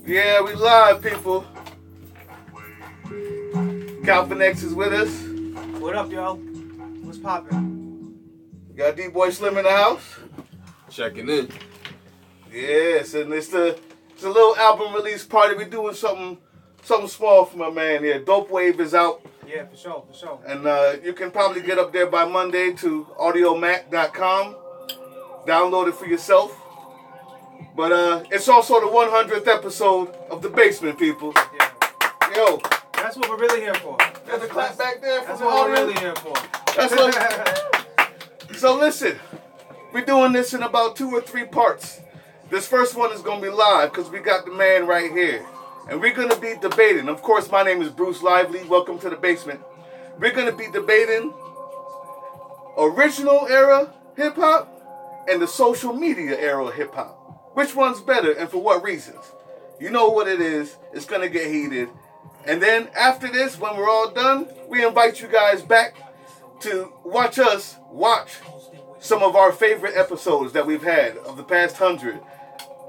Yeah, we live, people. Calvin X is with us. What up, y'all? What's poppin'? We got D-Boy Slim in the house. Checking in. Yes, and it's a little album release party. We're doing something small for my man here. Dope Wave is out. Yeah, for sure. And you can probably get up there by Monday to audiomac.com. Download it for yourself. But it's also the 100th episode of The Basement, people. Yeah. Yo. That's what we're really here for. There's a clap back there for That's the what we're audience. really here for. That's what. So listen, we're doing this in about 2 or 3 parts. This first one is going to be live because we got the man right here. And we're going to be debating. Of course, my name is Bruce Lively. Welcome to The Basement. We're going to be debating original era hip-hop and the social media era hip-hop. Which one's better and for what reasons? You know what it is. It's going to get heated. And then after this, when we're all done, we invite you guys back to watch us watch some of our favorite episodes that we've had of the past 100.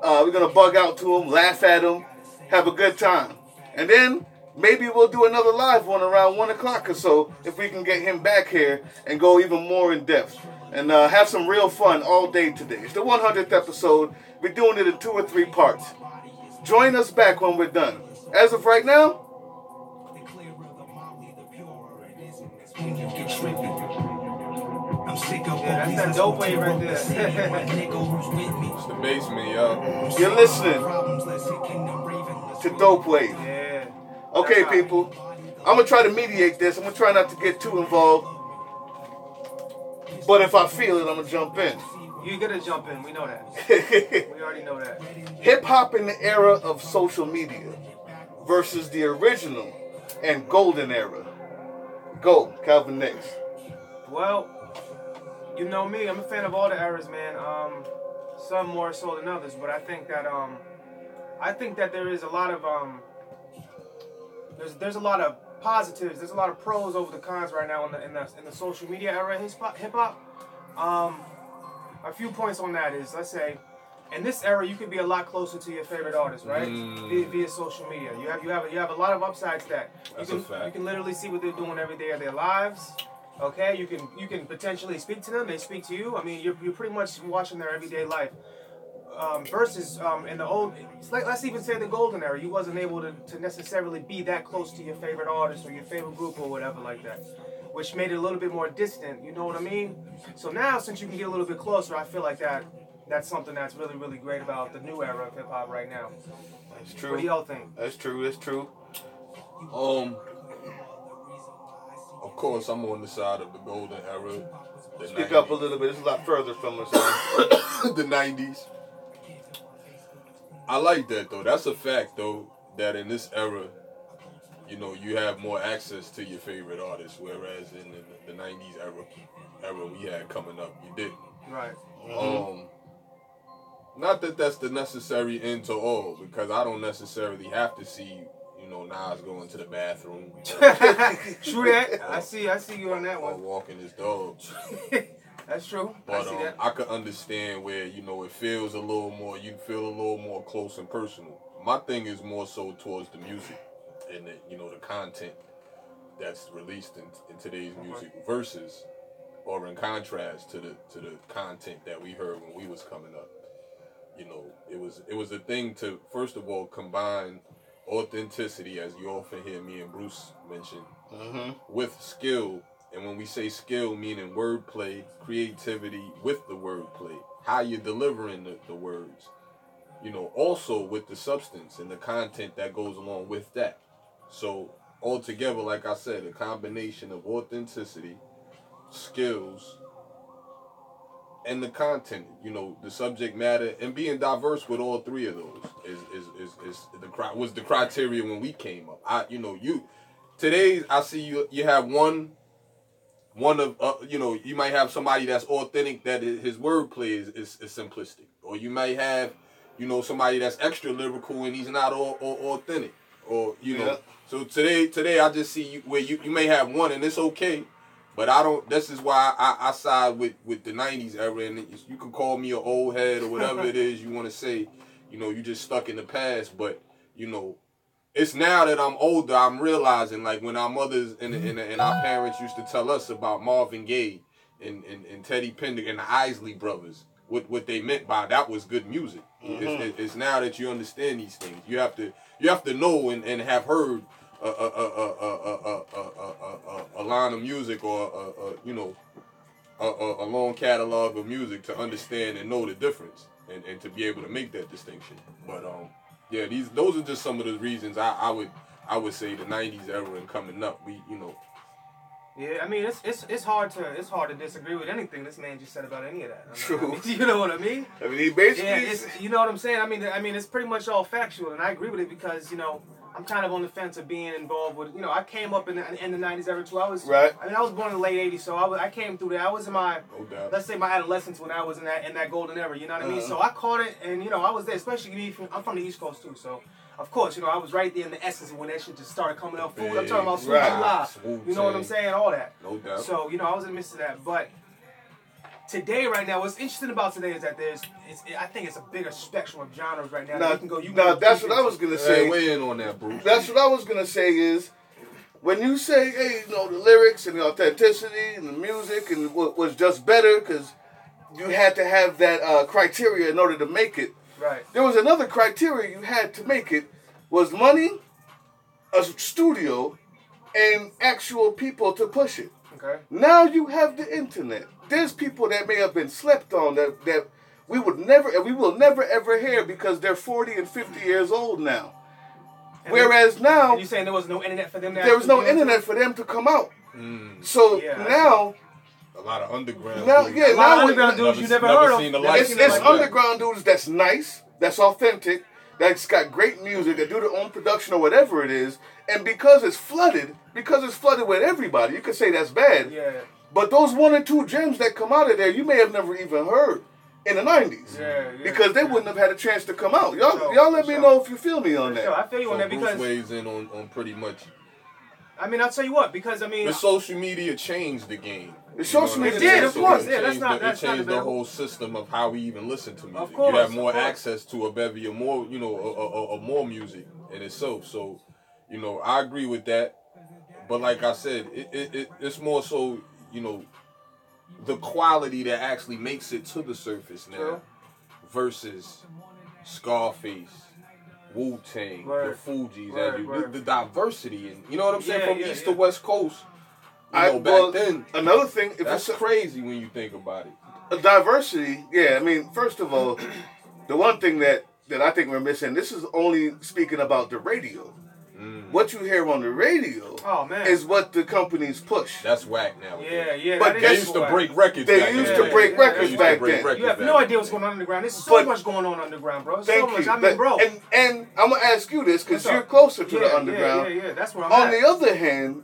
We're going to bug out to them, laugh at them, have a good time. And then maybe we'll do another live one around 1 o'clock or so if we can get him back here and go even more in depth. And have some real fun all day today. It's the 100th episode. We're doing it in 2 or 3 parts. Join us back when we're done. As of right now, that's that dope wave right there. It's the basement, yo. you're listening to Dope Wave. Yeah. Okay, people. I'm going to try to mediate this. I'm going to try not to get too involved. But if I feel it, I'm going to jump in. You gotta jump in. We know that. We already know that. Hip-hop in the era of social media versus the original and golden era. Go, Calvin X. Well, you know me. I'm a fan of all the eras, man. Some more so than others, but I think that there is a lot of there's a lot of positives. There's a lot of pros over the cons right now in the social media era hip hop. A few points on that is, let's say, in this era you could be a lot closer to your favorite artist, right? Via social media. You have a lot of upsides to that. That's a fact. You can literally see what they're doing every day of their lives. Okay, you can potentially speak to them. They speak to you. I mean, you're pretty much watching their everyday life. Versus in the old, let's even say the golden era, you wasn't able to necessarily be that close to your favorite artist or your favorite group or whatever like that, which made it a little bit more distant. You know what I mean? So now, since you can get a little bit closer, I feel like that's something that's really, really great about the new era of hip hop right now. That's true. What do y'all think? That's true. Of course, I'm on the side of the golden era. The Speak 90s. up a little bit. It's a lot further from us. The 90s. I like that, though. That's a fact, though, that in this era, you know, you have more access to your favorite artists, whereas in the 90s era we had coming up, you didn't. Right. Not that that's the necessary end to all, because I don't necessarily have to see, you know, Nas going to the bathroom. True that. I see you on that Or one. walking his dog. That's true. I But see that. I could understand where, you know, it feels a little more, you feel a little more close and personal. My thing is more so towards the music and the, you know, the content that's released in today's music versus, or in contrast to the content that we heard when we was coming up. You know, it was a thing to, first of all, combine authenticity, as you often hear me and Bruce mention, with skill. And when we say skill, meaning wordplay, creativity with the wordplay, how you're delivering the words. You know, also with the substance and the content that goes along with that. So altogether, like I said, a combination of authenticity, skills, and the content, you know, the subject matter, and being diverse with all three of those was the criteria when we came up. Today's I see you have one of you know, you might have somebody that's authentic, that his wordplay is simplistic, or you might have, you know, somebody that's extra lyrical and he's not all authentic, or you know. Yeah. So today I just see where you may have one and it's okay. But I don't. This is why I side with the '90s era, and you can call me an old head or whatever it is you want to say. You know, you just stuck in the past. But you know, it's now that I'm older, I'm realizing, like, when our mothers and our parents used to tell us about Marvin Gaye and Teddy Pendergrass and the Isley Brothers, what they meant by that was good music. It's now that you understand these things. You have to know and have heard a line of music or you know, a long catalog of music to understand and know the difference and to be able to make that distinction. But yeah, those are just some of the reasons I would say the '90s era and coming up. We, you know. Yeah, I mean it's hard to disagree with anything this man just said about any of that. True. You know what I mean? I mean, he basically. Yeah, you know what I'm saying. I mean it's pretty much all factual, and I agree with it because you know I'm kind of on the fence of being involved with. You know, I came up in the '90s era too. I was right. I mean, I was born in the late '80s, so I came through that. I was in my let's say my adolescence when I was in that golden era. You know what I mean? So I caught it, and you know I was there. Especially me, I'm from the East Coast too, so. Of course, you know, I was right there in the essence of when that shit just started coming out. Food, I'm talking about Snoop Live. You know what I'm saying? All that. No doubt. So, you know, I was in the midst of that. But today, right now, what's interesting about today is that I think it's a bigger spectrum of genres right now. Now, that's what I was going to say. Hey, weigh in on that, Bruce. That's what I was going to say is, when you say, hey, you know, the lyrics and the authenticity and the music and what was just better because you had to have that criteria in order to make it. Right. There was another criteria you had to make it was money, a studio, and actual people to push it. Okay. Now you have the internet. There's people that may have been slept on that we will never ever hear because they're 40 and 50 years old now. And whereas now you're saying there was no internet for them. There was no internet for them to come out. So now. A lot of underground dudes. A lot of underground dudes you never heard of. It's underground dudes that's nice, that's authentic, that's got great music, that do their own production or whatever it is. And because it's flooded with everybody, you could say that's bad. Yeah. But those 1 or 2 gems that come out of there, you may have never even heard in the 90s. Yeah. Because they wouldn't have had a chance to come out. Y'all let me know if you feel me on that. I feel you on that because Bruce weighs in on pretty much. I mean, I'll tell you what, because I mean, the social media changed the game. The social media did, of course. Yeah, It changed the whole system of how we even listen to music. Of course, you have more access to a bevy of more, you know, a more music in itself. So, you know, I agree with that. But like I said, it's more so, you know, the quality that actually makes it to the surface now versus Scarface, Wu-Tang, the Fugees, the diversity, and you know what I'm saying, from East to West Coast. You know, back then, another thing, that's crazy when you think about it. Diversity, yeah. I mean, first of all, the one thing that I think we're missing. This is only speaking about the radio. What you hear on the radio is what the companies push. That's whack now. Yeah. But they used to break records. They used to break records back then. You have no idea what's going on underground. There's so much going on underground, bro. So much. I mean, bro. And I'm gonna ask you this because you're closer to the underground. Yeah. That's where I'm at. On the other hand,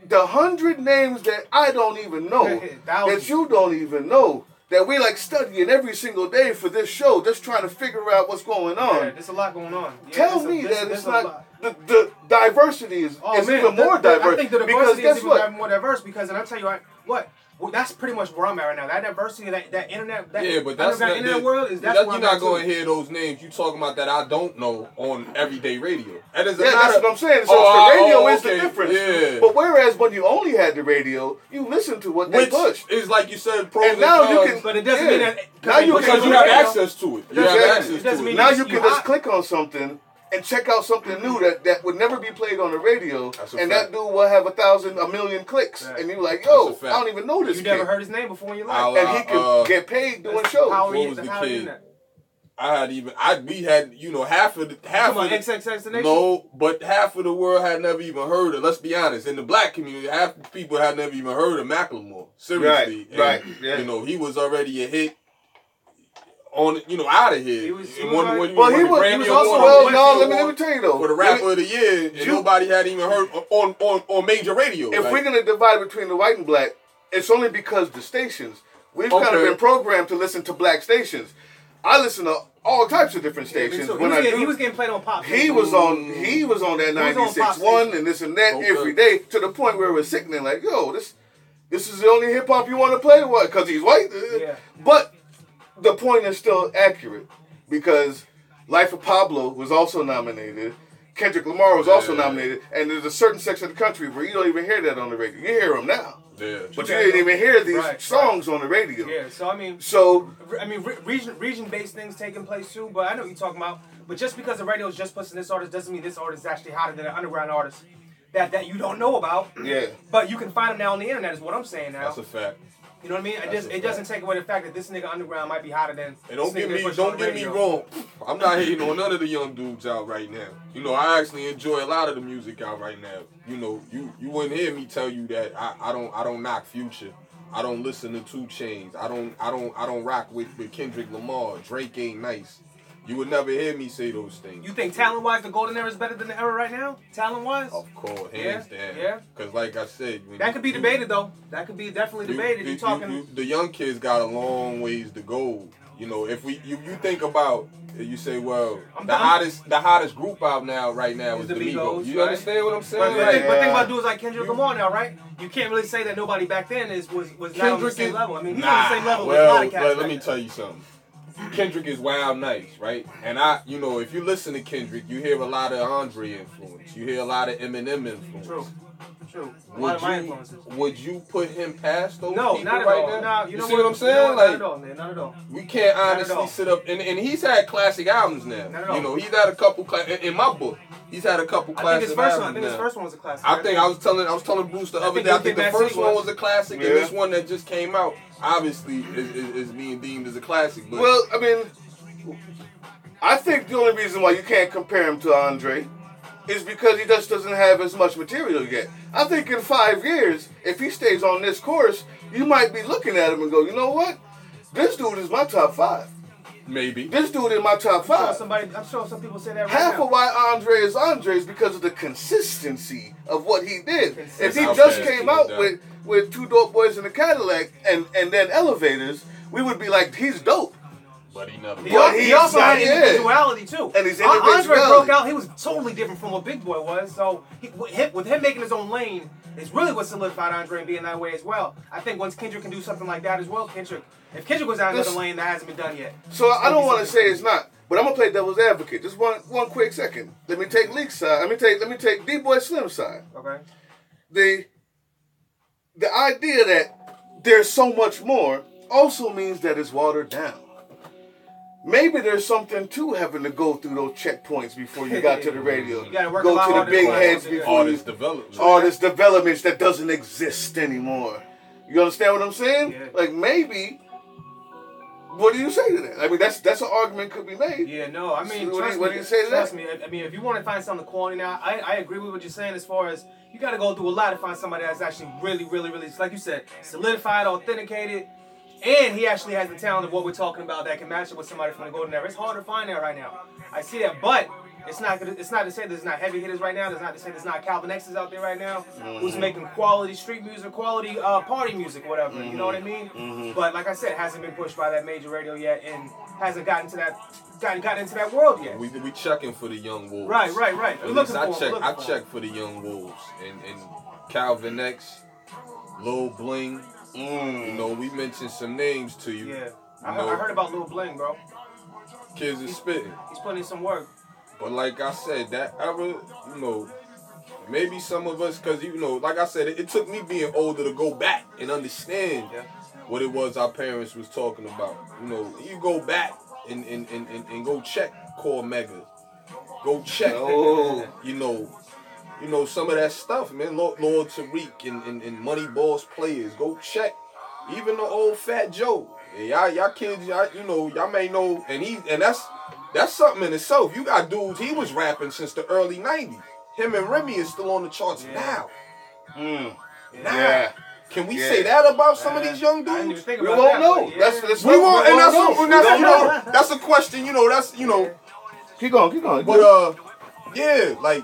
the 100 names that I don't even know, that you don't even know, that we like studying every single day for this show, just trying to figure out what's going on. Yeah, there's a lot going on. Tell me that it's not. The diversity is even more diverse. I think the diversity is even more diverse because, and I'll tell you what, that's pretty much where I'm at right now. That diversity, that internet, but that's not, internet world is you're not going to hear those names you talking about that I don't know on everyday radio. That is that's what I'm saying. So the radio is the difference. Yeah. But whereas when you only had the radio, you listened to what they pushed. Is like you said, pros and now you can. But it doesn't mean that now you because you have access to it. You have access to it. Now you can just click on something and check out something new that would never be played on the radio, and that dude will have 1 million clicks, and you're like, yo, I don't even know this. You never heard his name before in your life, and he could get paid doing shows. How was the kid? We had half of XXXTentacion? No, but half of the world had never even heard of. Let's be honest, in the black community, half the people had never even heard of Macklemore. Seriously, right. He was already a hit. Out of here. He was also let me tell you though, for the rapper of the year, and nobody had even heard on major radio. If we're gonna divide between the white and black, it's only because the stations we've kind of been programmed to listen to black stations. I listen to all types of different stations. He was getting played on pop. He was on that 96.1 and this and that every day to the point where it was sickening. Like, yo, this is the only hip hop you want to play? What? Because he's white? Yeah. But the point is still accurate because Life of Pablo was also nominated. Kendrick Lamar was also nominated, and there's a certain section of the country where you don't even hear that on the radio. You hear them now. Yeah. But you didn't even hear these songs on the radio. Yeah, so I mean, region-based things taking place too. But I know what you're talking about. But just because the radio is just pushing this artist doesn't mean this artist is actually hotter than an underground artist that you don't know about. Yeah. But you can find them now on the internet. Is what I'm saying now. That's a fact. You know what I mean? It doesn't take away the fact that this nigga underground might be hotter than. And don't get me wrong. I'm not hating on none of the young dudes out right now. You know, I actually enjoy a lot of the music out right now. You know, you wouldn't hear me tell you that I don't knock Future. I don't listen to 2 Chainz. I don't rock with Kendrick Lamar. Drake ain't nice. You would never hear me say those things. You think talent-wise, the golden era is better than the era right now? Talent-wise? Of course, hands down. Yeah. Because like I said... That could be debated, though. That could be definitely debated. You're talking... The young kids got a long ways to go. You know, if you think about... You say, well, the hottest group out now, right now, is the Migos. You understand what I'm saying? But think about dudes like Kendrick Lamar now, right? You can't really say that nobody back then was not on the same level. I mean, he's on the same level with a lot of cats. Let me tell you something. Kendrick is wild nice, right? And if you listen to Kendrick, you hear a lot of Andre influence. You hear a lot of Eminem influence. True. A lot of my influences. Would you put him past those people not at right all. now? No, you see what I'm saying? Not at all, man. Not at all. We can't honestly sit up and he's had classic albums now. Not at all. You know, he's had a couple in my book. He's had a couple classic albums. I think his first one was a classic. I was telling Bruce the other day. I think the first one was a classic, and this one that just came out obviously is being deemed as a classic. But well, I mean, I think the only reason why you can't compare him to Andre is because he just doesn't have as much material yet. I think in 5 years, if he stays on this course, you might be looking at him and go, you know what? This dude is my top 5. Maybe. This dude in my top 5. I'm sure some people say that right Half now. of why Andre is because of the consistency of what he did. If he How just fast came he out was with 2 Dope Boys in a Cadillac and then Elevators, we would be like, he's dope. But he never. He also had individuality too. And his Andre individuality. broke out. He was totally different from what Big Boy was. So with him making his own lane is really what solidified Andre being that way as well. I think once Kendrick can do something like that as well, if Kendrick was down another lane, that hasn't been done yet. So I don't want to say it's not, but I'm gonna play devil's advocate. Just one quick second. Let me take Leak's side. Let me take D-Boy Slim's side. Okay. The idea that there's so much more also means that it's watered down. Maybe there's something to having to go through those checkpoints before you got to the radio. You gotta work go to the big heads before artist developments that doesn't exist anymore. You understand what I'm saying? Yeah. Like maybe. What do you say to that? I mean, that's an argument could be made. Yeah, no, I mean, What do you say to trust that? me. I mean, if you want to find something quality now, I agree with what you're saying as far as you got to go through a lot to find somebody that's actually really, really, really, like you said, solidified, authenticated, and he actually has the talent of what we're talking about that can match it with somebody from the golden era. It's hard to find that right now. I see that, but it's not to say there's not heavy hitters right now. There's not to say there's not Calvin X's out there right now who's making quality street music, quality party music, whatever. You know what I mean? But like I said, hasn't been pushed by that major radio yet, and hasn't gotten into that world yet. We checking for the young wolves. Right. We're looking for I check for the young wolves and Calvin X, Lil Bling. You know, we mentioned some names to you. Yeah, I heard about Lil Bling, bro. Kids is spitting. He's putting in some work. But like I said, that era, you know, maybe some of us, because, you know, like I said, it took me being older to go back and understand what it was our parents was talking about. You know, you go back and go check Core Mega. Go check, you know, some of that stuff, man. Lord Tariq and Money Boss Players. Go check. Even the old Fat Joe. Y'all kids, y'all may know, and that's something in itself. You got dudes, he was rapping since the early 90s. Him and Remy is still on the charts now. Yeah. Can we say that about some of these young dudes? We won't know. That's a question, Keep going. But yeah, like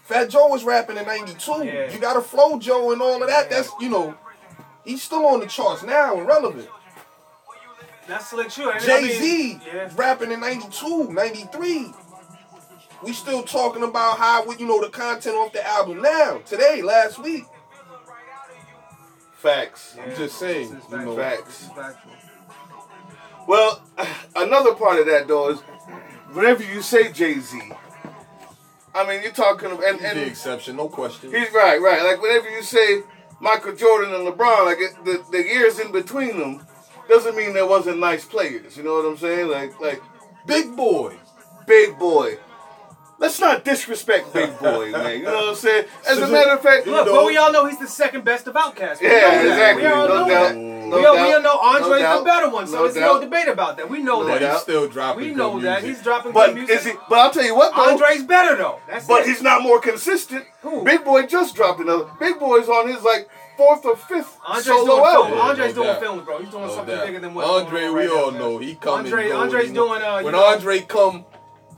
Fat Joe was rapping in 92. Yeah. You got a Flow Joe and all of that. That's, he's still on the charts now and relevant. That's slick too. Jay-Z rapping in 92, 93. We still talking about how, the content off the album now, today, last week. Facts. I'm just saying. Facts. Well, another part of that, though, is whenever you say Jay-Z, I mean, you're talking and the exception, no question. He's right. Like whenever you say Michael Jordan and LeBron, like the years in between them doesn't mean there wasn't nice players. You know what I'm saying? Like Big Boy. Let's not disrespect Big Boy, man. You know what I'm saying? As a matter of fact, look, but we all know he's the second best of Outkast. Yeah, exactly. We all know that. We all know Andre's the better one, so there's no debate about that. We know that. He's still dropping. We know that he's dropping but good music. Is he? But I'll tell you what, though. Andre's better though. But he's not more consistent. Who? Big Boy just dropped another. Big Boy's on his like 4th or 5th solo album. Andre's doing films, bro. He's doing something bigger than what Andre. We all know he coming. Andre's doing. When Andre come.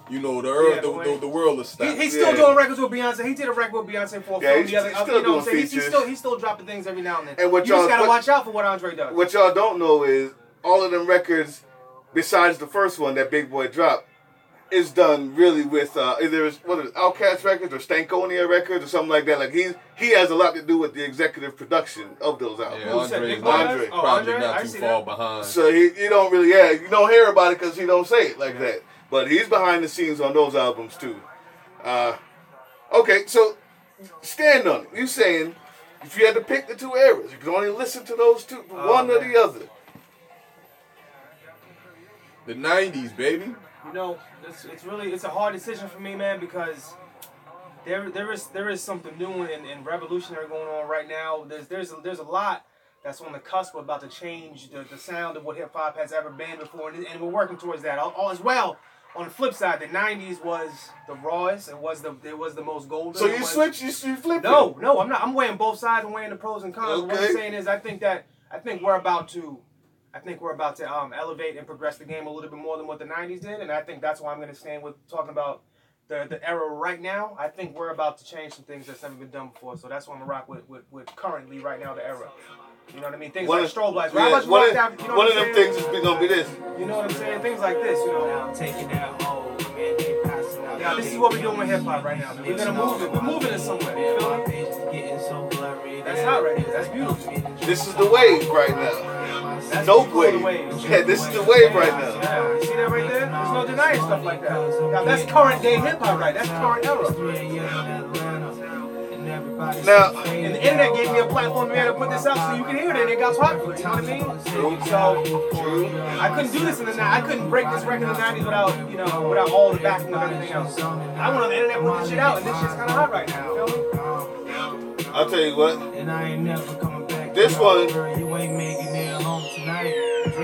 You know, the world is stopped. He's still doing records with Beyonce. He did a record with Beyonce for a film the other. Still you know doing what I'm saying? He's still dropping things every now and then. And you just gotta watch out for what Andre does. What y'all don't know is all of them records, besides the first one that Big Boy dropped, is done really with either Outkast Records or Stankonia Records or something like that. Like he has a lot to do with the executive production of those albums. Yeah, Andre probably not too far behind. So you don't really you don't hear about it because he don't say it like that. But he's behind the scenes on those albums too. Okay, so stand on it. You saying if you had to pick the two eras, you could only listen to those two, one or the other. The 90s, baby. You know, it's a hard decision for me, man, because there is something new and revolutionary going on right now. There's a lot that's on the cusp about to change the sound of what hip hop has ever been before, and we're working towards that. All as well. On the flip side, the 90s was the rawest. It was the most golden. So you flip it? No, I'm not. I'm weighing both sides and weighing the pros and cons. Okay. What I'm saying is I think we're about to elevate and progress the game a little bit more than what the 90s did, and I think that's why I'm going to stand with talking about the era right now. I think we're about to change some things that's never been done before, so that's what I'm going to rock with currently right now, the era. You know what I mean? Things like strobe lights. One of them things is gonna be this. You know what I'm saying? Things like this, you know. Yeah, this is what we're doing with hip hop right now. We're gonna move it. We're moving it somewhere. You feel me? That's hot right here. That's beautiful. This is the wave right now. That's dope wave. Yeah, this is the wave right now. Yeah, you see that right there? There's no denying stuff like that. Now that's current day hip hop, right? That's current era. Now, and the internet gave me a platform to put this out so you can hear it and it got popular. You know what I mean? So I couldn't do this in the 90s. I couldn't break this record in the 90s without all the backing of everything else. I went on the internet, put this shit out, and this shit's kind of hot right now. You feel me? I'll tell you what. This one,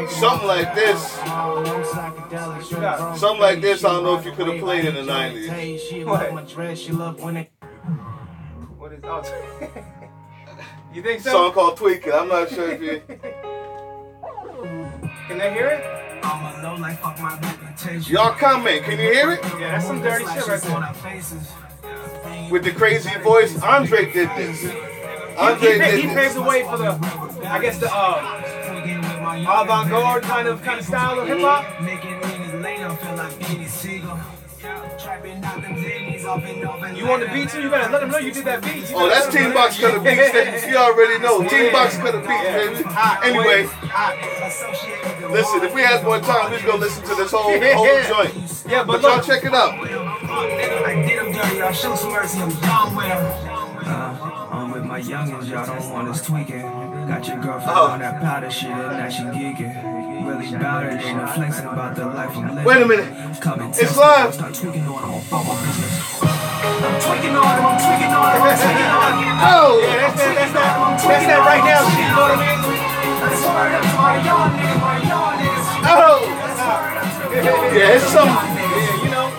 something like this. Something like this. I don't know if you could have played in the 90s. What is you think so? Song called Tweaking. I'm not sure if you. Can they hear it? Y'all comment. Can you hear it? Yeah, that's some dirty shit right there. With the crazy voice, Andre did this. He paved the way for the, I guess the avant-garde kind of style of hip hop. You want the beat too? You better let them know you did that beat. Oh, that's Team Box Cutter Beats. You already know. Team Box Cutter Beats, baby. Anyway, listen, if we had more time, we'd go listen to this whole joint. Yeah, but y'all check it out. I'm with my youngins, y'all don't want us tweaking. Got your girlfriend on that powder shit and now she geeking. Really bout it and flexing about the life I'm living. Wait a minute. It's live. Start tweaking on them, I'm business. I'm tweaking on them, I'm tweaking on them, I'm tweaking on them. Oh! Yeah, that's that right now shit, you know what I mean? That's word up to my young niggas, my young niggas. Oh! Yeah, it's something. Yeah, you know.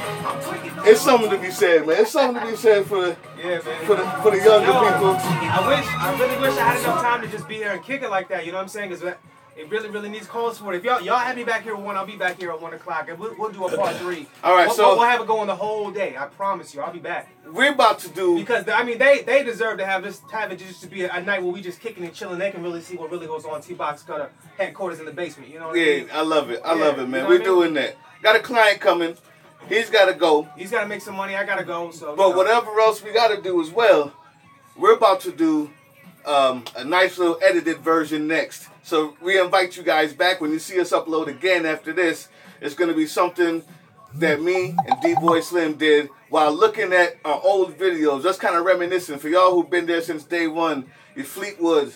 It's something to be said, man. It's something to be said for the younger people. I really wish I had enough time to just be there and kick it like that. You know what I'm saying? Because it really needs calls for it. If y'all have me back here at 1, I'll be back here at 1 o'clock, and we'll do a part 3. All right, we'll have it going the whole day. I promise you, I'll be back. We're about to do because I mean they deserve to have it just to be a night where we just kicking and chilling. They can really see what really goes on. T-Box Cutter headquarters in the basement. You know what I mean? I love it. I love it, man. We're doing that. Got a client coming. He's got to go. He's got to make some money. I got to go. So, but whatever else we got to do as well, we're about to do a nice little edited version next. So we invite you guys back. When you see us upload again after this, it's going to be something that me and D-Boy Slim did while looking at our old videos, just kind of reminiscing. For y'all who've been there since day one, your Fleetwood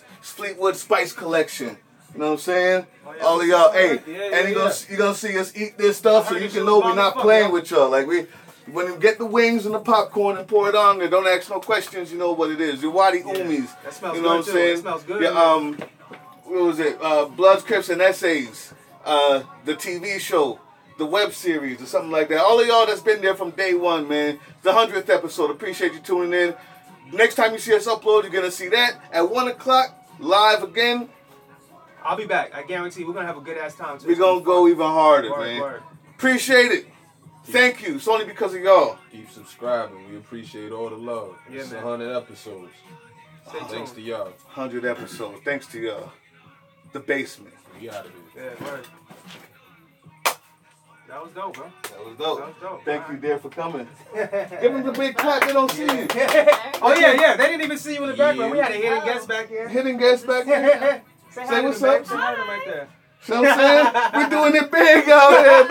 Spice collection. You know what I'm saying? Oh, yeah, All of y'all, hey, yeah, and you're gonna see us eat this stuff, so you can know we're not playing with y'all. Like when you get the wings and the popcorn and pour it on, and don't ask no questions, you know what it is. Your Wadi Umis. That smells you know good what I'm too. saying? That smells good. Yeah, what was it? Bloods, Crips, and Essays. The TV show, the web series, or something like that. All of y'all that's been there from day one, man. The 100th episode. Appreciate you tuning in. Next time you see us upload, you're gonna see that at 1 o'clock live again. I'll be back. I guarantee we're gonna have a good ass time too. We're gonna go even harder, Word, man. word. Appreciate it. Thank you. It's only because of y'all. Keep subscribing. We appreciate all the love. Yeah, It's man. 100 episodes. Stay Thanks to tuned. y'all. 100 episodes. Thanks to y'all. The basement. We out of here. Yeah, word. That was dope, bro. That was dope. That was dope. Thank you, dear, for coming. Give them the big clap. They don't see you. Oh yeah. They didn't even see you in the background. We had a hidden guest back here. Hidden guests back here. Say Say hi to what's them, up. babe. Say hi to them right there. You know what I'm saying? We're doing it big out here,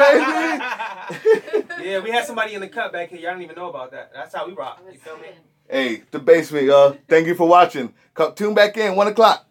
baby. Yeah, we had somebody in the cut back here. Y'all didn't even know about that. That's how we rock. You feel me? Hey, the basement, y'all. Thank you for watching. Tune back in, 1 o'clock.